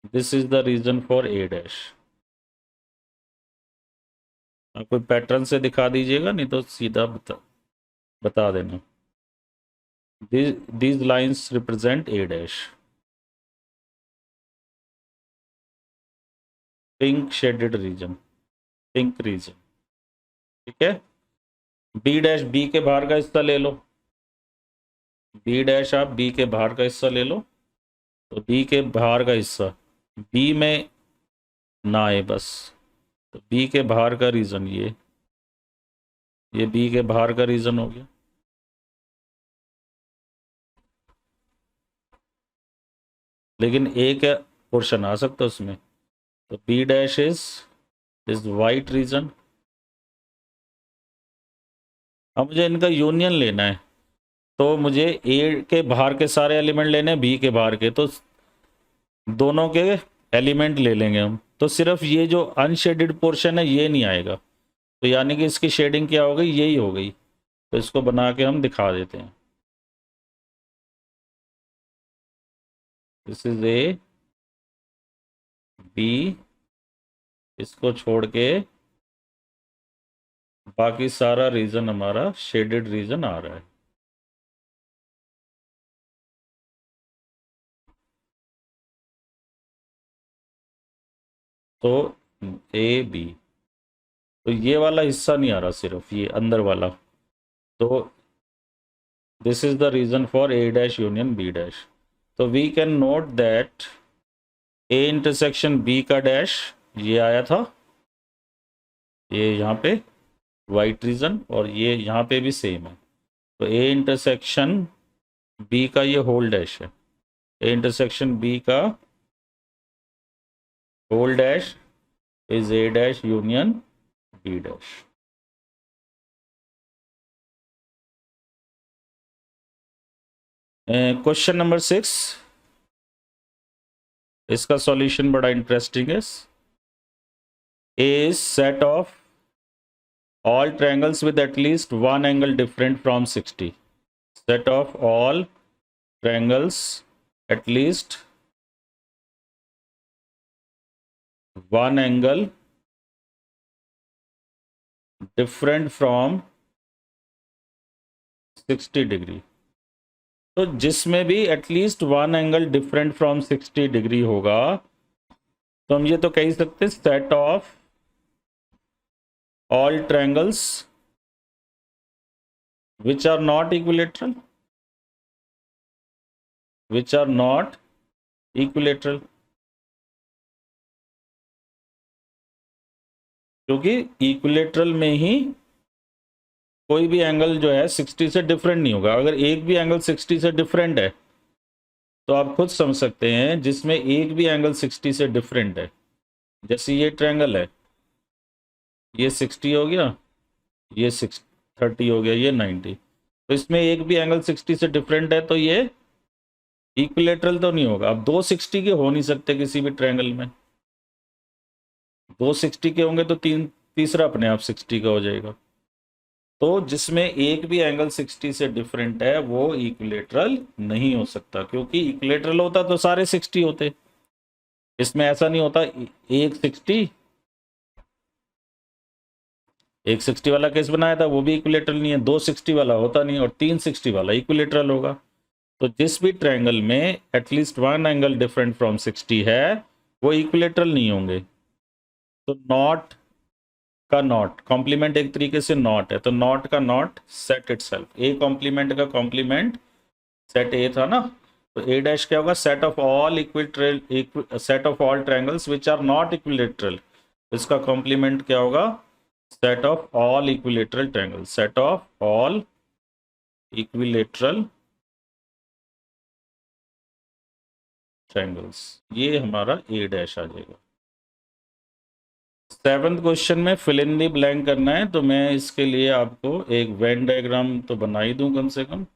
this is the region for A dash. कोई पैटर्न से दिखा दीजिएगा, नहीं तो सीधा बता देना। these lines represent A dash, pink shaded region, pink region, ठीक है। B डैश B के बाहर का हिस्सा ले लो, B डैश आप B के बाहर का हिस्सा ले लो। तो B के बाहर का हिस्सा B में ना आए बस, तो B के बाहर का रीजन ये B के बाहर का रीजन हो गया। लेकिन A का पोर्शन आ सकता है उसमें, तो B dash is this white region. अब मुझे इनका यूनियन लेना है, तो मुझे ए के बाहर के सारे एलिमेंट लेने हैं, बी के बाहर के, तो दोनों के एलिमेंट ले लेंगे हम। तो सिर्फ ये जो अनशेडेड पोर्शन है ये नहीं आएगा, तो यानी कि इसकी शेडिंग क्या हो गई, यही हो गई। तो इसको बना के हम दिखा देते हैं। दिस इज ए बी, इसको छोड़ के बाकी सारा रीजन हमारा शेडेड रीजन आ रहा है। तो ए बी, तो ये वाला हिस्सा नहीं आ रहा, सिर्फ ये अंदर वाला। तो this is the region for A dash union B dash. तो we can note that A intersection B का डैश ये आया था, ये यहाँ पे वाइट रीजन, और ये यहाँ पे भी सेम है। तो ए इंटरसेक्शन बी का ये होल डैश है, ए इंटरसेक्शन बी का whole dash is A dash union B dash. Question number 6, इसका सॉल्यूशन बड़ा इंटरेस्टिंग है। A set of all triangles with at least one angle different from 60. Set of all triangles at least one angle different from 60 degree. तो जिसमें भी at least one angle different from 60 degree होगा, तो हम ये तो कह सकते हैं set of all triangles which are not equilateral, which are not equilateral, क्योंकि इक्विलेटरल में ही कोई भी एंगल जो है 60 से डिफरेंट नहीं होगा। अगर एक भी एंगल 60 से डिफरेंट है तो आप खुद समझ सकते हैं, जिसमें एक भी एंगल 60 से डिफरेंट है, जैसे ये ट्रायंगल है, ये 60 हो गया, ये 30 हो गया, ये 90, तो इसमें एक भी एंगल 60 से डिफरेंट है तो ये इक्विलेटरल तो नहीं होगा। अब 260 के हो नहीं सकते किसी भी ट्रायंगल में, 260 के होंगे तो तीसरा अपने आप 60 का हो जाएगा। तो जिसमें एक भी एंगल 60 से डिफरेंट है वो इक्विलेटरल नहीं हो सकता, क्योंकि इक्विलेटरल होता तो सारे 60 होते। इसमें ऐसा नहीं होता एक 60 वाला केस बनाया था वो भी इक्विलेटरल नहीं है, 260 वाला होता नहीं, और 360 वाला इक्विलेटरल होगा। तो जिस भी ट्रायंगल में at least one angle different from 60 है वो इक्विलेटरल नहीं होंगे। तो नॉट का नॉट कॉम्प्लीमेंट एक तरीके से नॉट है, तो नॉट का not set itself, A complement का कॉम्प्लीमेंट सेट ए था ना, तो ए डैश क्या होगा, set of all set of all triangles which are not equilateral, इसका कॉम्प्लीमेंट क्या होगा, set of all equilateral triangles, set of all equilateral triangles, ये हमारा ए डैश आ जाएगा। 7th क्वेश्चन में फिल इन दी ब्लैंक करना है, तो मैं इसके लिए आपको एक वेन डायग्राम तो बना ही दूं, कम से कम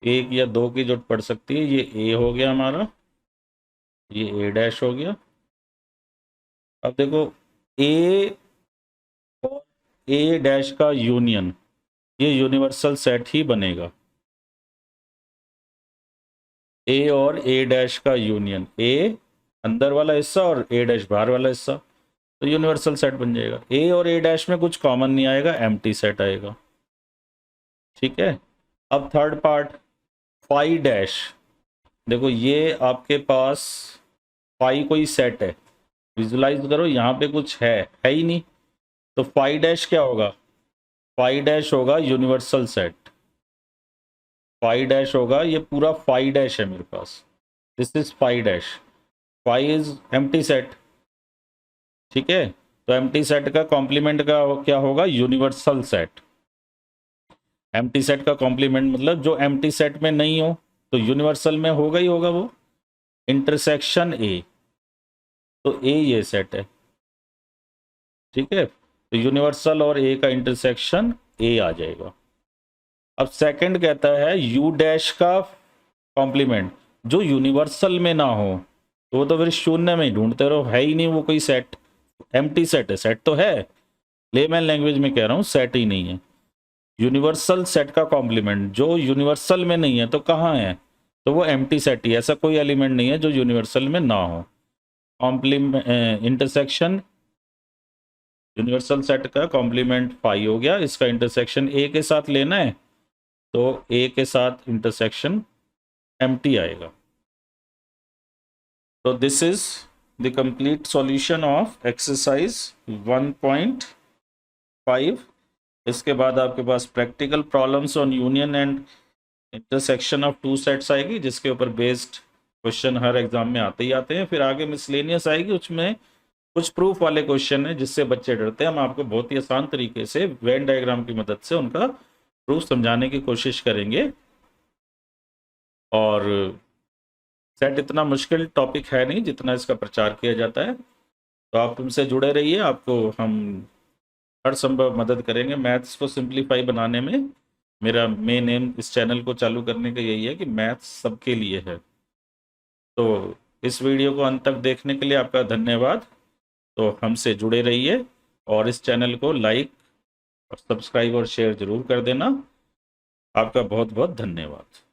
एक या दो की जरूरत पड़ सकती है। ये ए हो गया हमारा, ये ए डैश हो गया। अब देखो ए और ए डैश का यूनियन, ये यूनिवर्सल सेट ही बनेगा। ए और ए डैश का यूनियन, ए अंदर वाला हिस्सा और ए डैश बाहर वाला हिस्सा, तो यूनिवर्सल सेट बन जाएगा। ए और ए डैश में कुछ कॉमन नहीं आएगा, एम्प्टी सेट आएगा। ठीक है। अब थर्ड पार्ट फाई डैश, देखो ये आपके पास फाई कोई सेट है, विजुलाइज करो, यहाँ पे कुछ है ही नहीं, तो फाई डैश क्या होगा, फाई डैश होगा यूनिवर्सल सेट, फाई डैश होगा, ये पूरा फाई डैश है मेरे पास, this is phi dash, phi is empty set. ठीक है, तो एम्प्टी सेट का कॉम्प्लीमेंट का क्या होगा, यूनिवर्सल सेट। एम्प्टी सेट का कॉम्प्लीमेंट मतलब जो एम्प्टी सेट में नहीं हो तो यूनिवर्सल में होगा ही होगा वो, इंटरसेक्शन ए, तो ए ये सेट है। ठीक है, तो यूनिवर्सल और ए का इंटरसेक्शन ए आ जाएगा। अब सेकंड कहता है यू डैश का कॉम्प्लीमेंट जो यूनिवर्सल में ना हो, तो वो तो फिर शून्य में ही ढूंढते रहो, है ही नहीं वो कोई सेट, एम्प्टी सेट है, सेट तो है, लेमैन लैंग्वेज में कह रहा हूँ सेट ही नहीं है। यूनिवर्सल सेट का कॉम्प्लीमेंट जो यूनिवर्सल में नहीं है तो कहाँ है, तो वो एम्प्टी सेट ही, ऐसा कोई एलिमेंट नहीं है जो यूनिवर्सल में ना हो। कॉम्प्लीमेंट इंटरसेक्शन यूनिवर्सल सेट का कॉम्प्लीमेंट फाई हो गया, इसका इंटरसेक्शन ए के साथ लेना है, तो ए के साथ इंटरसेक्शन एम्प्टी आएगा। तो this is the complete solution of exercise 1.5। इसके बाद आपके पास practical problems on union and intersection of two sets आएगी, जिसके ऊपर बेस्ड क्वेश्चन हर एग्जाम में आते ही आते हैं। फिर आगे मिसलेनियस आएगी, उसमें कुछ प्रूफ वाले क्वेश्चन है जिससे बच्चे डरते हैं। हम आपको बहुत ही आसान तरीके से वेन डायग्राम की मदद से उनका प्रूफ समझाने की कोशिश करेंगे। और सेट इतना मुश्किल टॉपिक है नहीं जितना इसका प्रचार किया जाता है। तो आप हमसे जुड़े रहिए, आपको हम हर संभव मदद करेंगे मैथ्स को सिंप्लीफाई बनाने में। मेरा मेन एम इस चैनल को चालू करने का यही है कि मैथ्स सबके लिए है। तो इस वीडियो को अंत तक देखने के लिए आपका धन्यवाद। तो हमसे जुड़े रहिए और इस चैनल को लाइक और सब्सक्राइब और शेयर जरूर कर देना। आपका बहुत बहुत धन्यवाद।